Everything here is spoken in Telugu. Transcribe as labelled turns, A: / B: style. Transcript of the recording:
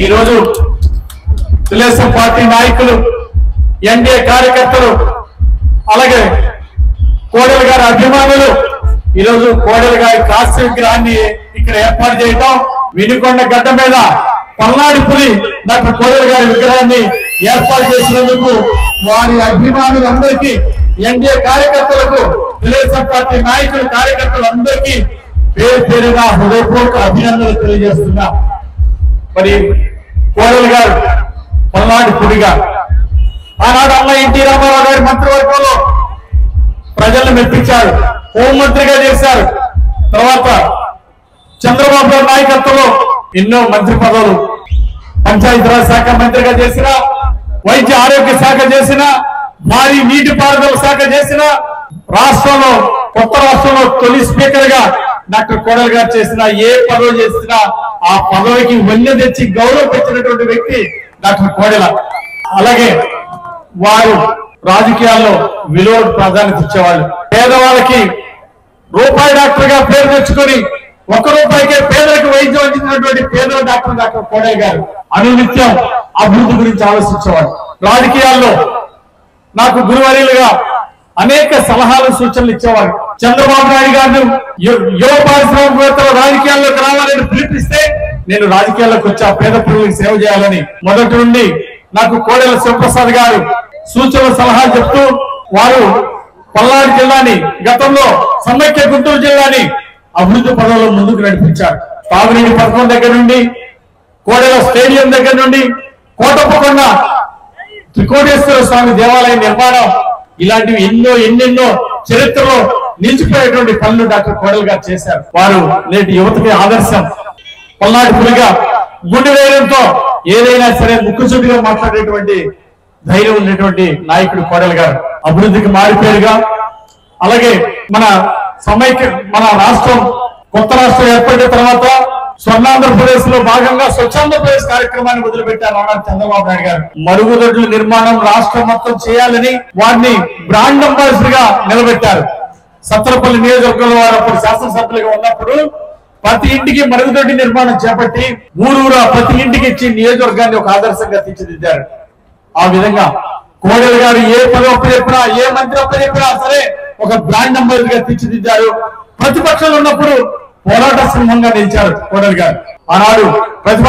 A: ఈ రోజు తెలుగుదేశం పార్టీ నాయకులు, ఎన్డీఏ కార్యకర్తలు, అలాగే కోడెల గారి అభిమానులు ఈ రోజు కోడెల గారి కాస్య విగ్రహాన్ని ఇక్కడ ఏర్పాటు చేయటం, వినుకొండ గడ్డ మీద పల్నాడు పులి డాక్టర్ కోడెల గారి విగ్రహాన్ని ఏర్పాటు చేసినందుకు వారి అభిమానులందరికీ, ఎన్డీఏ కార్యకర్తలకు, తెలుగుదేశం పార్టీ నాయకులు, కార్యకర్తలందరికీ పేరు పేరుగా హృదయపూర్వక అభినందనలు తెలియజేస్తున్నా. మరి కోడెల గారు పల్నాడు పులిగా ఆనాడు అన్న ఎన్టీ రామారావు గారి మంత్రివర్గంలో ప్రజలను మెప్పించారు, హోంమంత్రిగా చేశారు. తర్వాత చంద్రబాబు నాయుడు నాయకత్వంలో ఎన్నో మంత్రి పదవులు, పంచాయతీరాజ్ శాఖ మంత్రిగా చేసిన, వైద్య ఆరోగ్య శాఖ చేసిన, భారీ నీటిపారుదల శాఖ చేసిన, రాష్ట్రంలో కొత్త రాష్ట్రంలో తొలి స్పీకర్ గా డాక్టర్ కోడెల గారు చేసిన, ఏ పదవి చేసినా ఆ పదవికి వన్నె తెచ్చి గౌరవించినటువంటి వ్యక్తి డాక్టర్ కోడెల. అలాగే వారు రాజకీయాల్లో విలువ ప్రాధాన్యత ఇచ్చేవాళ్ళు. పేదవాళ్ళకి రూపాయి డాక్టర్ గా పేరు తెచ్చుకొని ₹1 పేదలకు వైద్యం అందించినటువంటి పేద డాక్టర్ కోడెల గారు అనునిత్యం అభివృద్ధి గురించి ఆలోచించేవాడు. రాజకీయాల్లో నాకు గురువర్యులుగా అనేక సలహాలు, సూచనలు ఇచ్చేవారు. చంద్రబాబు నాయుడు గారు యువ పారిశ్రామికవేత్తలు రాజకీయాల్లోకి రావాలని పిలిపిస్తే నేను రాజకీయాల్లోకి వచ్చి ఆ పేద ప్రజలకు సేవ చేయాలని మొదటి నుండి నాకు కోడెల శివప్రసాద్ గారు సూచనలు, సలహాలు చెప్తూ వారు పల్నాడు జిల్లాని, గతంలో సమైక్య గుంటూరు జిల్లాని అభివృద్ధి పదంలో ముందుకు నడిపించారు. తాగునీటి పథకం దగ్గర నుండి, కోడెల స్టేడియం దగ్గర నుండి, కోటప్పకొండ త్రికోటేశ్వర స్వామి దేవాలయ నిర్మాణం, ఇలాంటివి ఎన్నెన్నో చరిత్రలో నిలిచిపోయేటువంటి పనులు డాక్టర్ కోడెల గారు చేశారు. వారు నేటి యువతకి ఆదర్శం. పల్నాడు పులిగా గుండె వేయడంతో ఏదైనా సరే ముక్కుసూటిగా మాట్లాడేటువంటి ధైర్యం ఉన్నటువంటి నాయకుడు కోడెల గారు. అభివృద్ధికి మారిపేరుగా, అలాగే మన రాష్ట్రం కొత్త రాష్ట్రం ఏర్పడిన తర్వాత స్వర్ణాంధ్రప్రదేశ్ లో భాగంగా స్వచ్ఛాంధ్రప్రదేశ్ కార్యక్రమాన్ని మొదలుపెట్టారు ఆనాడు చంద్రబాబు నాయుడు గారు. మరుగుదొడ్ల నిర్మాణం రాష్ట్రం మొత్తం చేయాలని వారిని బ్రాండ్ అంబాసిడర్ గా నిలబెట్టారు. సత్తెనపల్లి నియోజకవర్గంలో వారు అప్పుడు శాసనసభ్యులుగా ఉన్నప్పుడు ప్రతి ఇంటికి మరుగుదొడ్డి నిర్మాణం చేపట్టి ఊరూరా ప్రతి ఇంటికి ఇచ్చి నియోజకవర్గాన్ని ఒక ఆదర్శంగా తీర్చిదిద్దారు. ఆ విధంగా కోడెల గారు ఏ పదవి అప్పచెప్పినా, ఏ మంత్రి అప్పచెప్పినా సరే ఒక బ్రాండ్ అంబాసిడర్ గా తీర్చిదిద్దారు. ప్రతిపక్షంలో ఉన్నప్పుడు పోరాట సింహంగా నిలిచారు కోడెల గారు. ఆనాడు ప్రతిపక్ష